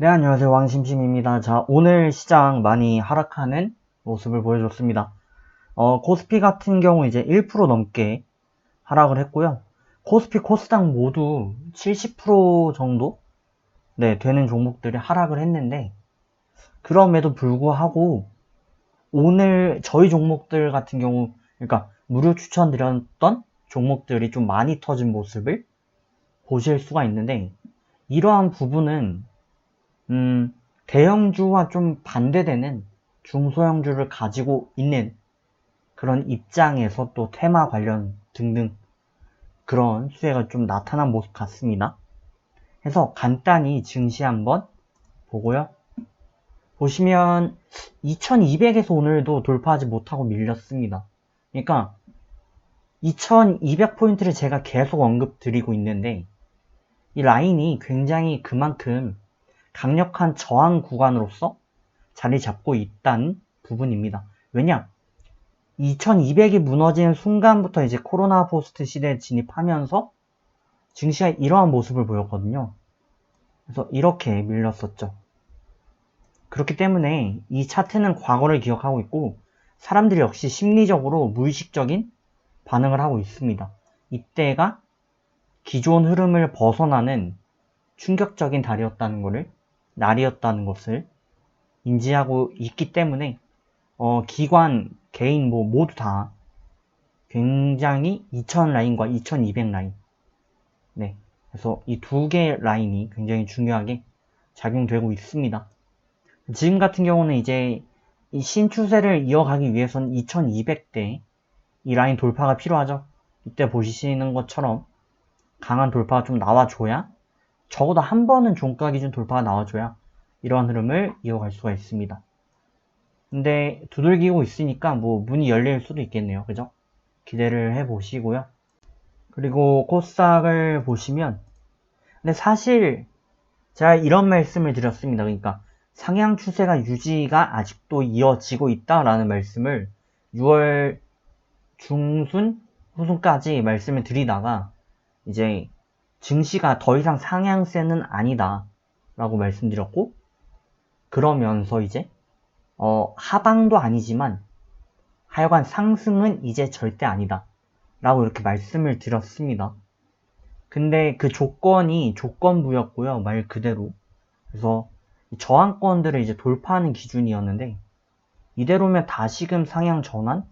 네, 안녕하세요. 왕심심입니다. 자, 오늘 시장 많이 하락하는 모습을 보여줬습니다. 코스피 같은 경우 이제 1% 넘게 하락을 했고요. 코스피, 코스닥 모두 70% 정도? 네, 되는 종목들이 하락을 했는데, 그럼에도 불구하고, 오늘 저희 종목들 같은 경우, 그러니까 무료 추천드렸던 종목들이 좀 많이 터진 모습을 보실 수가 있는데, 이러한 부분은 음, 대형주와 좀 반대되는 중소형주를 가지고 있는 그런 입장에서 또 테마 관련 등등 그런 수혜가 좀 나타난 모습 같습니다. 해서 간단히 증시 한번 보고요. 보시면 2200에서 오늘도 돌파하지 못하고 밀렸습니다. 그러니까 2200포인트를 제가 계속 언급드리고 있는데 이 라인이 굉장히 그만큼 강력한 저항 구간으로서 자리 잡고 있다는 부분입니다. 왜냐? 2200이 무너지는 순간부터 이제 코로나 포스트 시대에 진입하면서 증시가 이러한 모습을 보였거든요. 그래서 이렇게 밀렸었죠. 그렇기 때문에 이 차트는 과거를 기억하고 있고 사람들이 역시 심리적으로 무의식적인 반응을 하고 있습니다. 이때가 기존 흐름을 벗어나는 충격적인 날이었다는 것을 인지하고 있기 때문에 기관, 개인 모두 다 굉장히 2000 라인과 2200 라인. 네. 그래서 이 두 개의 라인이 굉장히 중요하게 작용되고 있습니다. 지금 같은 경우는 이제 이 신추세를 이어가기 위해서는 2200대 이 라인 돌파가 필요하죠. 이때 보시는 것처럼 강한 돌파가 좀 나와줘야 적어도 한 번은 종가 기준 돌파가 나와줘야 이러한 흐름을 이어갈 수가 있습니다. 근데 두들기고 있으니까 뭐 문이 열릴 수도 있겠네요. 그죠? 기대를 해보시고요. 그리고 코스닥을 보시면 근데 사실 제가 이런 말씀을 드렸습니다. 그러니까 상향 추세가 유지가 아직도 이어지고 있다라는 말씀을 6월 중순 후순까지 말씀을 드리다가 이제 증시가 더 이상 상향세는 아니다 라고 말씀드렸고 그러면서 이제 하방도 아니지만 하여간 상승은 이제 절대 아니다 라고 이렇게 말씀을 드렸습니다. 근데 그 조건이 조건부였고요. 말 그대로. 그래서 저항권들을 이제 돌파하는 기준이었는데 이대로면 다시금 상향 전환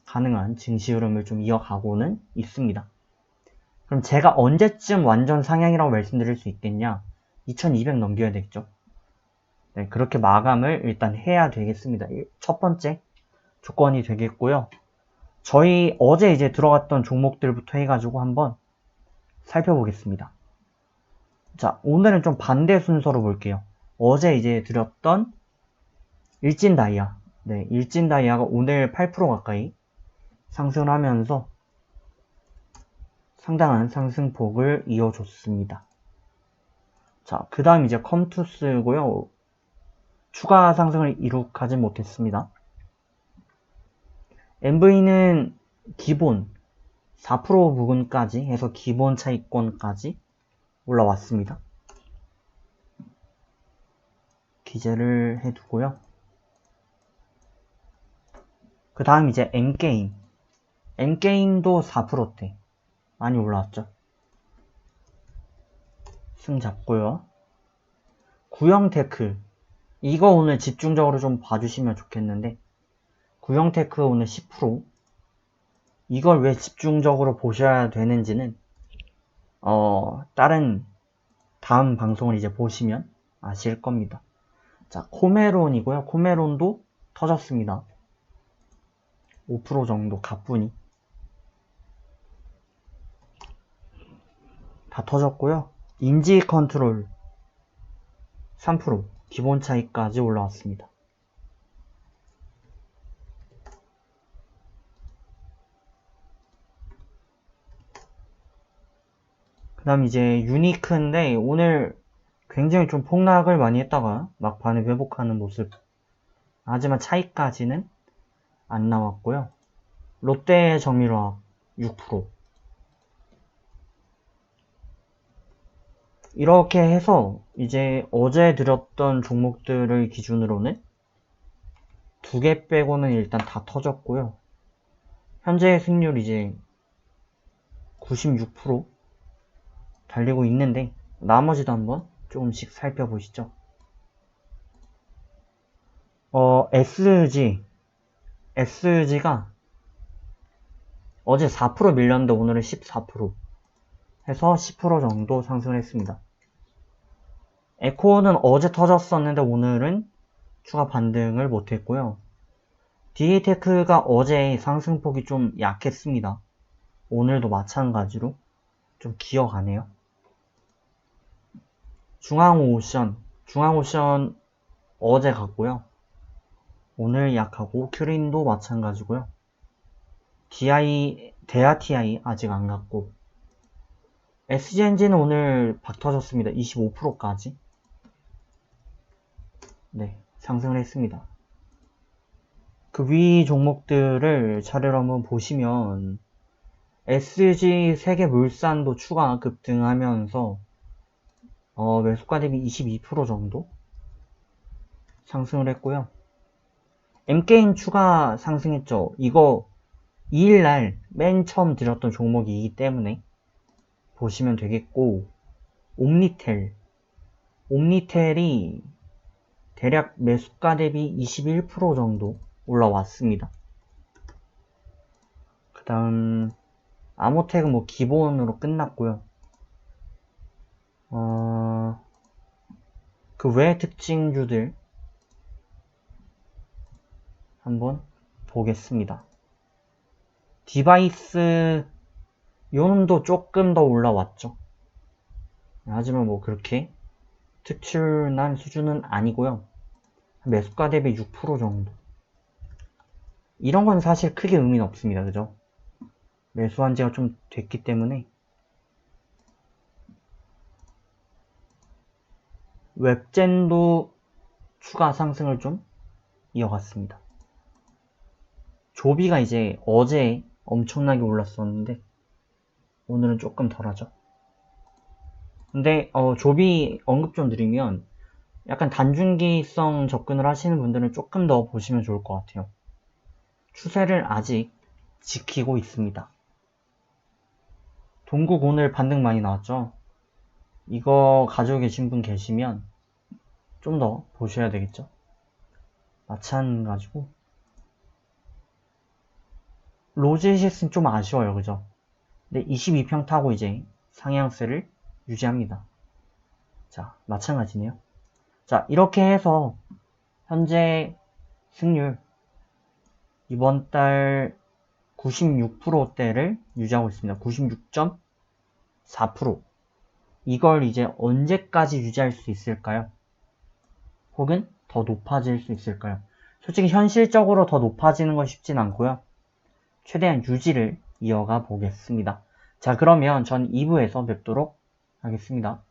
가능한 증시 흐름을 좀 이어가고는 있습니다. 그럼 제가 언제쯤 완전 상향이라고 말씀드릴 수 있겠냐? 2200 넘겨야 되겠죠. 네, 그렇게 마감을 일단 해야 되겠습니다. 첫 번째 조건이 되겠고요. 저희 어제 이제 들어갔던 종목들부터 해가지고 한번 살펴보겠습니다. 자, 오늘은 좀 반대 순서로 볼게요. 어제 이제 드렸던 일진다이아. 네, 일진다이아가 오늘 8% 가까이 상승을 하면서 상당한 상승폭을 이어줬습니다. 자, 그 다음 이제 컴투스고요. 추가 상승을 이룩하지 못했습니다. MV는 기본 4% 부근까지 해서 기본 차익권까지 올라왔습니다. 기재를 해두고요. 그 다음 이제 M게임. M게임도 4%대 많이 올라왔죠. 승 잡고요. 구형테크. 이거 오늘 집중적으로 좀 봐주시면 좋겠는데 구형테크 오늘 10%. 이걸 왜 집중적으로 보셔야 되는지는 다른 다음 방송을 이제 보시면 아실 겁니다. 자, 코메론이고요. 코메론도 터졌습니다. 5% 정도 가뿐히 다 터졌고요. 인지 컨트롤 3% 기본 차익까지 올라왔습니다. 그 다음 이제 유니크인데 오늘 굉장히 좀 폭락을 많이 했다가 막판에 회복하는 모습. 하지만 차익까지는 안 나왔고요. 롯데 정밀화학 6%. 이렇게 해서 이제 어제 드렸던 종목들을 기준으로는 2개 빼고는 일단 다 터졌고요. 현재 승률 이제 96% 달리고 있는데 나머지도 한번 조금씩 살펴보시죠. SG가 어제 4% 밀렸는데 오늘은 14% 해서 10% 정도 상승을 했습니다. 에코는 어제 터졌었는데 오늘은 추가 반등을 못했고요. DA테크가 어제 상승폭이 좀 약했습니다. 오늘도 마찬가지로 좀 기어가네요. 중앙오션 어제 갔고요. 오늘 약하고 큐린도 마찬가지고요. 대하 TI 아직 안 갔고 SG엔진은 오늘 박 터졌습니다. 25%까지 네, 상승을 했습니다. 그 위 종목들을 차례로 한번 보시면 SG 세계물산도 추가 급등하면서 매수가 대비 22% 정도 상승을 했고요. M게임 추가 상승했죠. 이거 2일날 맨 처음 드렸던 종목이기 때문에 보시면 되겠고, 옴니텔이 대략 매수가 대비 21% 정도 올라왔습니다. 그 다음 아모텍은 뭐 기본으로 끝났고요. 그 외 특징주들 한번 보겠습니다. 디바이스 요놈도 조금 더 올라왔죠. 하지만 뭐 그렇게 특출난 수준은 아니고요. 매수가 대비 6% 정도. 이런 건 사실 크게 의미는 없습니다. 그죠? 매수한 지가 좀 됐기 때문에. 웹젠도 추가 상승을 좀 이어갔습니다. 조비가 이제 어제 엄청나게 올랐었는데 오늘은 조금 덜하죠. 근데 조비 언급 좀 드리면 약간 단중기성 접근을 하시는 분들은 조금 더 보시면 좋을 것 같아요. 추세를 아직 지키고 있습니다. 동국 오늘 반등 많이 나왔죠. 이거 가지고 계신 분 계시면 좀 더 보셔야 되겠죠. 마찬가지고 로지시스는 좀 아쉬워요. 그죠? 근데 22평 타고 이제 상향세를 유지합니다. 자, 마찬가지네요. 자, 이렇게 해서 현재 승률 이번 달 96%대를 유지하고 있습니다. 96.4%. 이걸 이제 언제까지 유지할 수 있을까요? 혹은 더 높아질 수 있을까요? 솔직히 현실적으로 더 높아지는 건 쉽진 않고요. 최대한 유지를 이어가 보겠습니다. 자, 그러면 전 2부에서 뵙도록 하겠습니다.